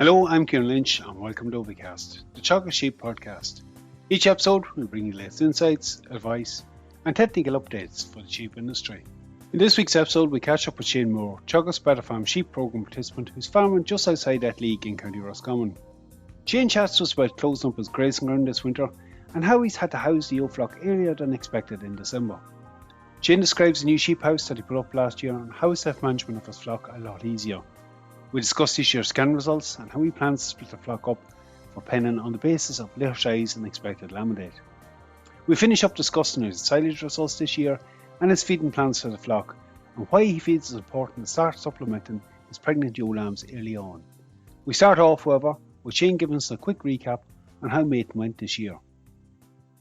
Hello, I'm Ciarán Lynch and welcome to OviCast, the Teagasc Sheep podcast. Each episode will bring you latest insights, advice and technical updates for the sheep industry. In this week's episode we catch up with Shane Moore, Teagasc Better Farm sheep programme participant who's farming just outside Athleague in Co Roscommon. Shane chats to us about closing up his grazing ground this winter and how he's had to house the flock earlier than expected in December. Shane describes the new sheep house that he put up last year and how it's left management of his flock a lot easier. We discuss this year's scan results and how he plans to split the flock up for penning on the basis of litter size and expected lamb date. We finish up discussing his silage results this year and his feeding plans for the flock and why he feels it's important to start supplementing his pregnant ewe lambs early on. We start off, however, with Shane giving us a quick recap on how mating went this year.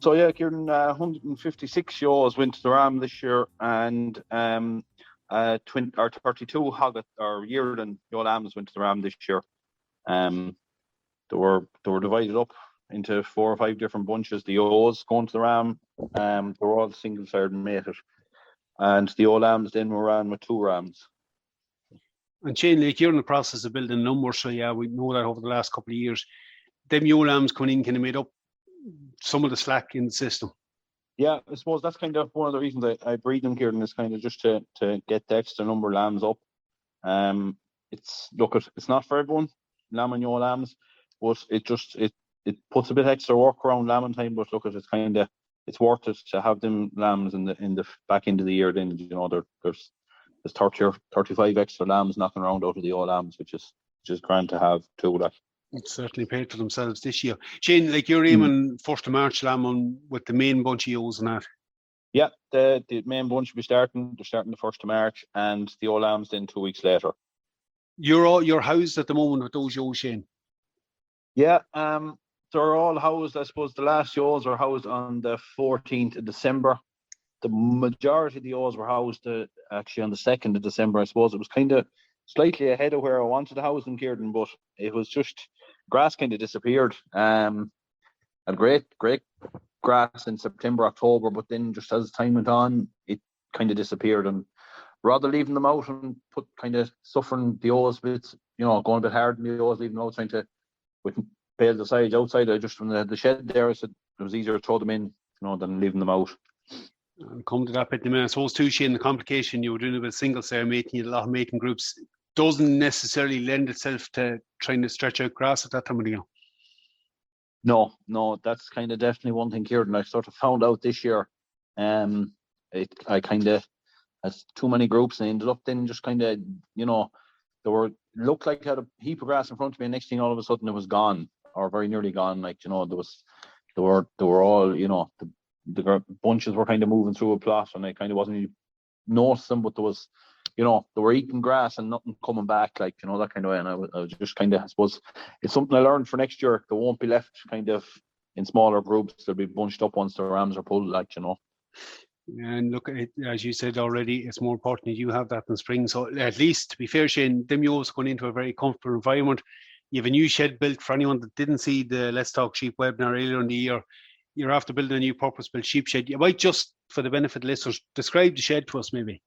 So yeah, Ciarán, 156 ewes went to the ram this year, and 32 hogget or yearling ewe lambs went to the ram this year. They were divided up into 4 or 5 different bunches. The ewes going to the ram, they were all single sired and mated, and the ewe lambs then were ran with 2 rams. And Shane, like you're in the process of building numbers, so yeah, we know that over the last couple of years, them ewe lambs coming in kind of made up some of the slack in the system. Yeah, I suppose that's kind of one of the reasons I breed them, Ciarán, is kind of just to get the extra number of lambs up. It's not for everyone, lamb and ewe lambs, but it puts a bit extra work around lambing time. But it's worth it to have them lambs in the back end of the year. Then there's 30 or 35 extra lambs knocking around out of the ewe lambs, which is grand to have too. That. It's certainly paid for themselves this year. Shane, like you're aiming 1st of March lamb with the main bunch of ewes and that. Yeah, the main bunch will be starting. They're starting the 1st of March, and the ewe lambs then 2 weeks later. You're housed at the moment with those ewes, Shane? Yeah, they're all housed. I suppose the last ewes were housed on the 14th of December. The majority of the ewes were housed actually on the 2nd of December. I suppose it was kind of slightly ahead of where I wanted to house them, Ciarán, but it was just grass kind of disappeared. And great grass in September, October, but then just as time went on, it kind of disappeared. And rather leaving them out and put kind of suffering the ewes bits, going a bit hard in the ewes, leaving them out, trying to with bale the sides outside. I just from the shed there, I said it was easier to throw them in, than leaving them out. And come to that bit in a minute. I suppose too, Shane, the complication you were doing with single sire mating, you had a lot of mating groups, doesn't necessarily lend itself to trying to stretch out grass at that time of the year. No, that's kind of definitely one thing, Ciarán. I sort of found out this year. I kind of had too many groups and ended up then just kind of, looked like I had a heap of grass in front of me, and next thing all of a sudden it was gone or very nearly gone. Like, they were all, the bunches were kind of moving through a plot, and I kind of wasn't even noticing, but there was, they were eating grass and nothing coming back, like, that kind of way. And I was just kind of, I suppose, it's something I learned for next year. They won't be left kind of in smaller groups. They'll be bunched up once the rams are pulled, like, And look, as you said already, it's more important that you have that in spring. So at least, to be fair, Shane, them ewes going into a very comfortable environment. You have a new shed built. For anyone that didn't see the Let's Talk Sheep webinar earlier in the year, you're after building a new purpose-built sheep shed. You might just, for the benefit of listeners, describe the shed to us, maybe.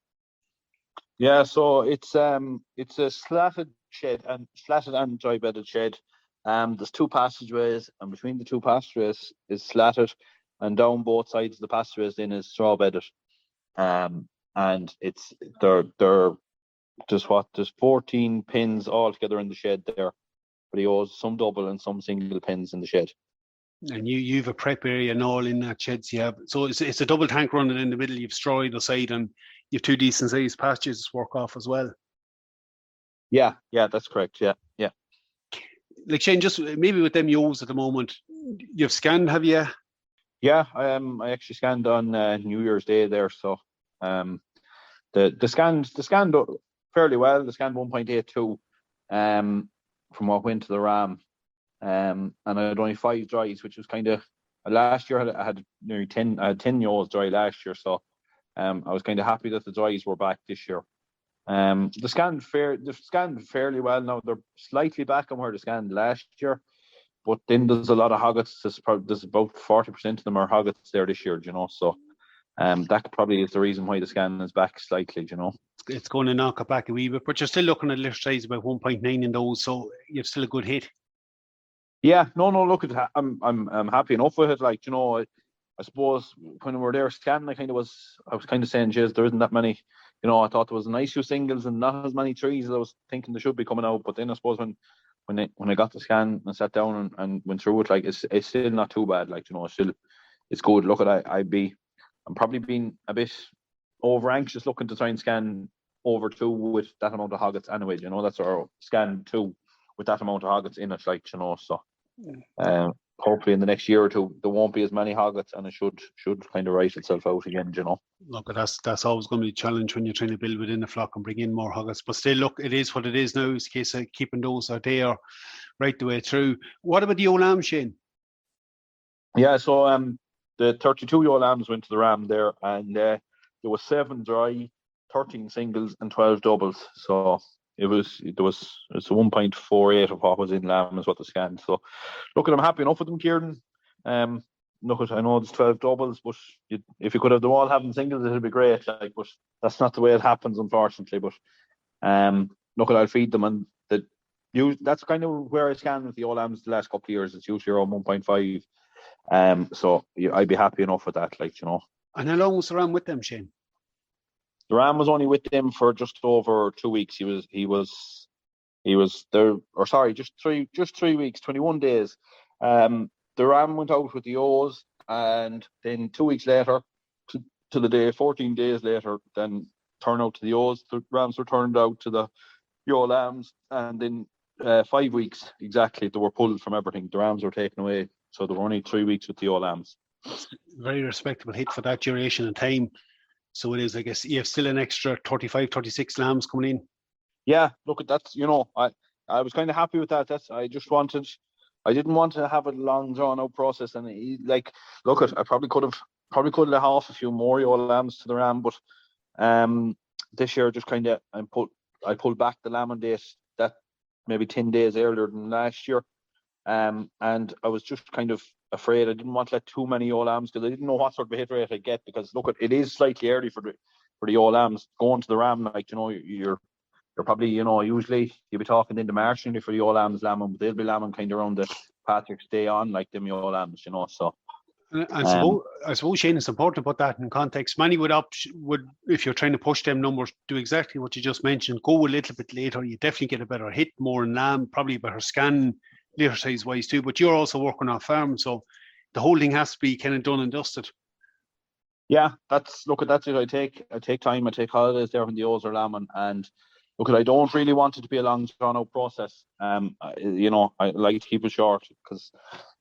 Yeah, so it's a slatted and dry bedded shed. There's 2 passageways, and between the 2 passageways is slatted, and down both sides of the passageways then is straw bedded. And it's there's 14 pins all together in the shed there. But he owes some double and some single pins in the shed. And you've a prep area and all in that shed. So it's a double tank running in the middle. You've straw either side, and you've 2 decent sized pastures to work off as well. Yeah, that's correct. Yeah. Like, Shane, just maybe with them ewes at the moment, you've scanned, have you? Yeah, I actually scanned on New Year's Day there. So the scanned fairly well. The scanned 1.82 from what went to the ram. And I had only 5 dries, which was kind of last year. I had nearly 10. I had 10 ewes dry last year, so I was kind of happy that the dries were back this year. They scanned fairly well. Now they're slightly back on where they scanned last year, but then there's a lot of hoggets. There's about 40% of them are hoggets there this year, So that probably is the reason why the scan is back slightly, It's going to knock it back a wee bit, but you're still looking at litter size about 1.9 in those, so you've still a good hit. Yeah, no, look, I'm happy enough with it. Like, I suppose when we were there scanning, I was kind of saying, geez, there isn't that many. I thought there was a nice few singles and not as many trees as I was thinking there should be coming out. But then I suppose when I got the scan and sat down and went through it, like it's still not too bad. Like, it's good. Look at I'm probably being a bit over anxious looking to try and scan over 2 with that amount of hoggets anyway. That's our scan 2 with that amount of hoggets in it. Like, so. Hopefully in the next year or two there won't be as many hoggets and it should kind of right itself out again. Look, that's always going to be a challenge when you're trying to build within the flock and bring in more hoggets, but still, look, it is what it is now. It's a case of keeping those out there right the way through. What about the old lambs, Shane? Yeah, so the 32 year old lambs went to the ram there, and there was 7 dry, 13 singles and 12 doubles. So it's a 1.48 of what was in lamb is what they scanned. So look, I'm happy enough with them, Ciarán. Look, I know there's 12 doubles, but if you could have them all having singles, it'd be great. Like, but that's not the way it happens, unfortunately. But look, I'll feed them, and that's kind of where I scan with the old lambs the last couple of years. It's usually around 1.5. So I'd be happy enough with that, like. And how long was the ram with them, Shane? The ram was only with them for just over 2 weeks. He was there, or sorry, just 3 weeks, 21 days. The ram went out with the ewes, and then 2 weeks later, to the day, 14 days later, then turned out to the ewes. The rams were turned out to the ewe lambs, and then 5 weeks exactly, they were pulled from everything. The rams were taken away, so there were only 3 weeks with the ewe lambs. Very respectable hit for that duration of time. So it is, I guess, you have still an extra 35, 36 lambs coming in. Yeah, look, that's, I was kind of happy with that. I didn't want to have a long drawn out process. And I probably could have let off a few more old lambs to the ram, but this year just kind of I pulled back the lambing date that maybe 10 days earlier than last year. And I was just kind of afraid. I didn't want to let too many old lambs because I didn't know what sort of hit rate I'd get, because look, it is slightly early for the old lambs going to the ram. Like, you're probably, usually you'll be talking into March for the old lambs lambing, but they'll be lambing kind of around the Patrick's Day on, like them old lambs, so. I suppose, Shane, it's important to put that in context. Many would if you're trying to push them numbers, do exactly what you just mentioned. Go a little bit later. You definitely get a better hit, more in lamb, probably a better scan, litter size wise too. But you're also working on farm, so the whole thing has to be kind of done and dusted. Yeah, that's it. I take time. I take holidays there when the ewes are lambing, and look, I don't really want it to be a long drawn out process. I like to keep it short, because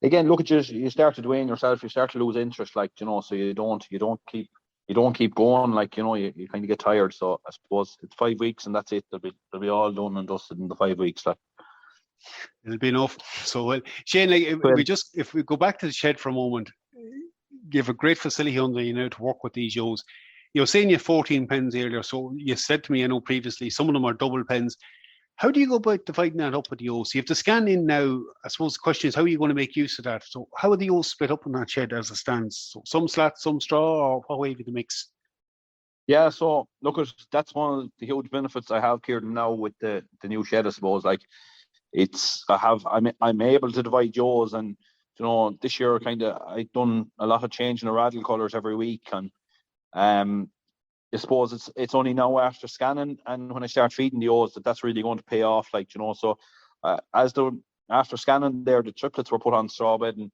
again, look at you start to wane yourself, you start to lose interest, like, so you don't keep going, like, you kind of get tired. So I suppose it's 5 weeks and that's it. They'll be all done and dusted in the 5 weeks, like. It'll be enough. So, well, Shane, if we go back to the shed for a moment, you have a great facility under to work with these ewes. You were saying you have 14 pens earlier, so you said to me, I know previously, some of them are double pens. How do you go about dividing that up with the ewes? So you have to scan in now. I suppose the question is, how are you going to make use of that? So how are the ewes split up in that shed as it stands? So some slats, some straw, or what way do you mix? Yeah, so look, that's one of the huge benefits I have, Ciarán, now with the new shed, I suppose. Like, I'm able to divide ewes, and this year I've done a lot of changing the rattle colours every week, and I suppose it's only now after scanning and when I start feeding the ewes that's really going to pay off, like, so after scanning there, the triplets were put on straw bedding,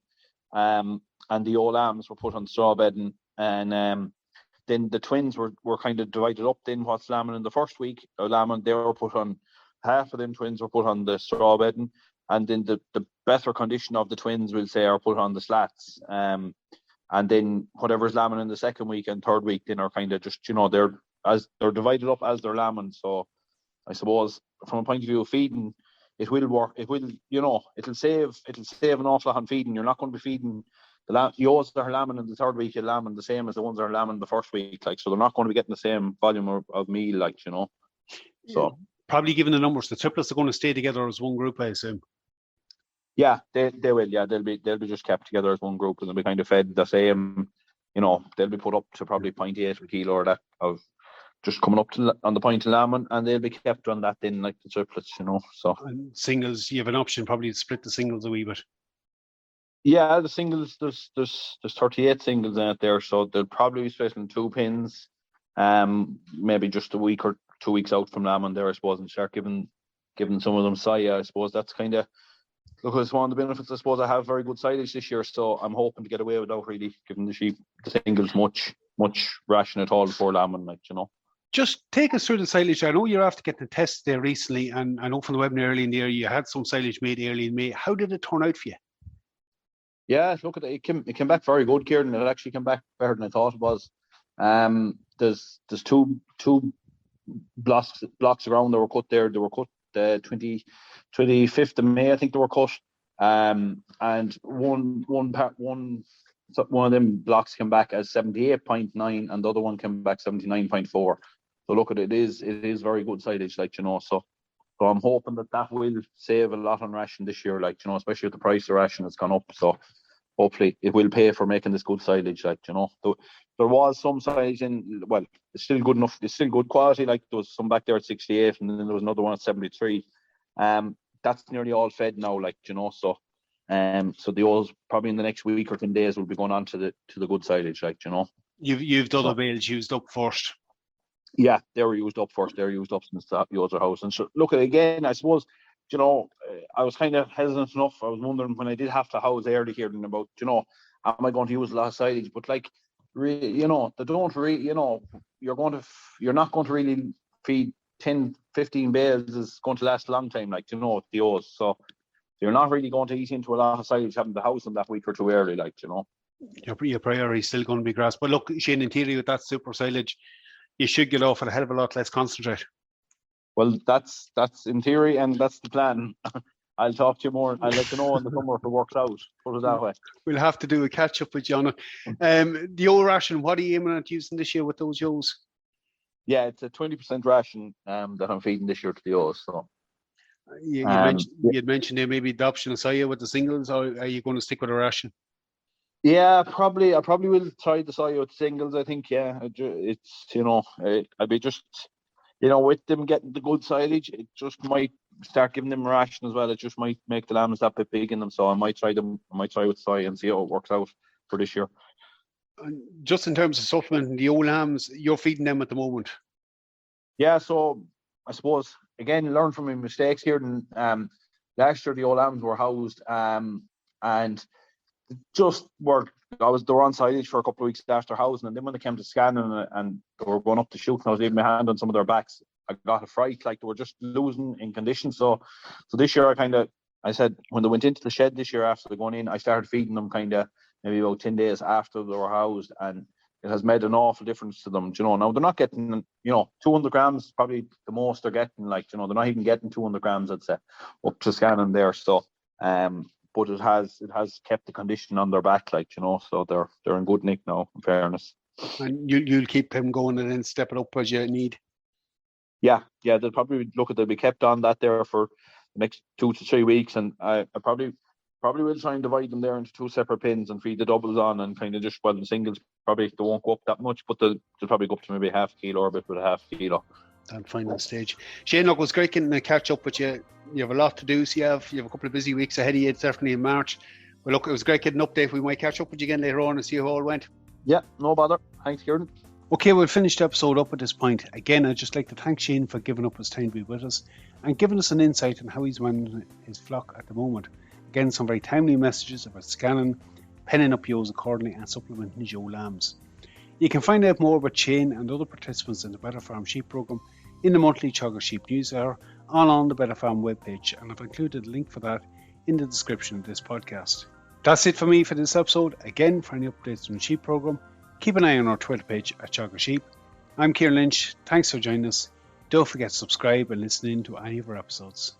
and the old lambs were put on straw bedding, and then the twins were kind of divided up. Then what's lambing in the first week, they were put on, half of them twins were put on the straw bedding, and then the better condition of the twins, we'll say, are put on the slats. And then whatever's lambing in the second week and third week, then are kind of just, they're divided up as they're lambing. So I suppose from a point of view of feeding, it will work. It will, it'll save an awful lot on feeding. You're not going to be feeding the ewes that are lambing in the third week, you're lambing the same as the ones that are lambing the first week. Like, so they're not going to be getting the same volume of meal, like, So yeah, probably given the numbers, the triplets are going to stay together as one group, I assume. Yeah, they will. Yeah, they'll be just kept together as one group, and they'll be kind of fed the same they'll be put up to probably 0.8 per kilo or that of just coming up to on the point of lamb, and they'll be kept on that then like the triplets, So and singles, you have an option probably to split the singles a wee bit. Yeah, the singles, there's 38 singles out there, so they'll probably be split in 2 pins, maybe just a week or 2 weeks out from lamb there, I suppose, and start giving some of them saya. I suppose that's kind of, look, it's one of the benefits. I suppose I have very good silage this year, so I'm hoping to get away without really giving the sheep, the singles, much ration at all before lambing, Just take us through the silage. I know you're after getting a test there recently, and I know from the webinar early in the year you had some silage made early in May. How did it turn out for you? Yeah, look at it. It came back very good, Ciarán. It actually came back better than I thought it was. There's two blocks around that were cut there. They were cut the 25th of May, I think they were cut. And one of them blocks came back as 78.9, and the other one came back 79.4. So look at it. It is very good silage, So I'm hoping that will save a lot on ration this year, especially with the price of ration has gone up. So hopefully it will pay for making this good silage, There was some silage in, well, it's still good enough. It's still good quality. There was some back there at 68, and then there was another one at 73. That's nearly all fed now, So the oils probably in the next week or 10 days will be going on to the good silage, You've done the bales used up first. Yeah, they were used up first. They were used up since the other house. And so, look, again, I suppose, I was kind of hesitant enough. I was wondering when I did have to house early here and about, am I going to use a lot of silage? But they don't really, you're not going to really feed 10, 15 bales is going to last a long time, the O's. So you're not really going to eat into a lot of silage having the house in that week or two early, Your priority is still going to be grass. But look, Shane, in theory, with that super silage, you should get off at a hell of a lot less concentrate. Well, that's in theory, and that's the plan. I'll talk to you more. I'll let you know in the summer if it works out. Put it that way. We'll have to do a catch up with John. The old ration, what are you aiming at using this year with those O's? Yeah, it's a 20% ration that I'm feeding this year to the O's. So you mentioned there maybe the option of soya with the singles, or are you going to stick with a ration? Yeah, I probably will try the soya with singles. I think, yeah, it's I'll be just with them getting the good silage, it just might start giving them ration as well. It just might make the lambs that bit big in them. So I might try with soya and see how it works out for this year. And just in terms of supplementing the old lambs, you're feeding them at the moment. Yeah, so I suppose again, learn from my mistakes here. And last year the old lambs were housed, and just they were on silage for a couple of weeks after housing, and then when they came to scanning and they were going up to shoot, and I was leaving my hand on some of their backs, I got a fright, they were just losing in condition. So this year I said when they went into the shed this year after they going in, I started feeding them maybe about 10 days after they were housed, and it has made an awful difference to them. Now they're not getting 200 grams probably the most they're getting, they're not even getting 200 grams, I'd say, up to scanning there. So but it has kept the condition on their back, so they're in good nick now, in fairness. And you'll keep them going and then step it up as you need. Yeah, they'll probably they'll be kept on that there for the next 2 to 3 weeks, and I probably will try and divide them there into 2 separate pins and feed the doubles on, and the singles probably they won't go up that much, but they'll probably go up to maybe half a kilo or a bit with a half kilo. That final stage. Shane, look, it was great getting a catch up with you. You have a lot to do, so you have a couple of busy weeks ahead of you, definitely in March. But look, it was great getting an update. We might catch up with you again later on and see how it all went. Yeah, no bother. Thanks, Ciarán. Okay, we'll finish the episode up at this point. Again, I'd just like to thank Shane for giving up his time to be with us and giving us an insight on how he's managing his flock at the moment. Again, some very timely messages about scanning, penning up ewes accordingly, and supplementing his ewe lambs. You can find out more about Shane and other participants in the Better Farm Sheep Programme in the monthly Teagasc Sheep newsletter on the Better Farm webpage, and I've included a link for that in the description of this podcast. That's it for me for this episode. Again, for any updates on the Sheep Programme, keep an eye on our Twitter page at Teagasc Sheep. I'm Ciarán Lynch. Thanks for joining us. Don't forget to subscribe and listen in to any of our episodes.